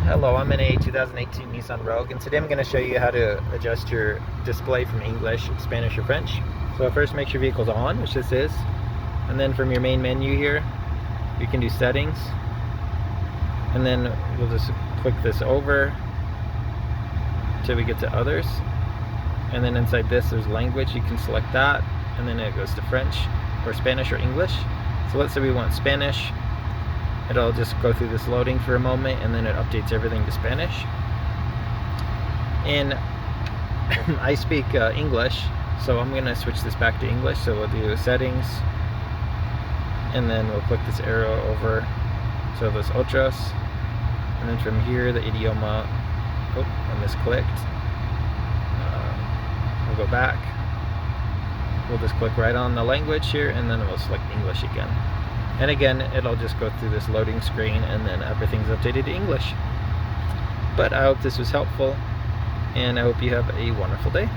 Hello, I'm in a 2018 Nissan Rogue, and today I'm going to show you how to adjust your display from English, Spanish, or French. So first, make sure your vehicle's on, which this is, and then from your main menu here, you can do settings, and then we'll just click this over till we get to others, and then inside this there's language. You can select that, and then it goes to French or Spanish or English. So let's say we want Spanish. It'll just go through this loading for a moment, and then it updates everything to Spanish. And I speak English, so I'm gonna switch this back to English. So we'll do settings, and then we'll click this arrow over, so those otros, and then from here the idioma. Oh, I misclicked. We'll go back. We'll just click right on the language here, and then we'll select English again. And again, it'll just go through this loading screen, and then everything's updated to English. But I hope this was helpful, and I hope you have a wonderful day.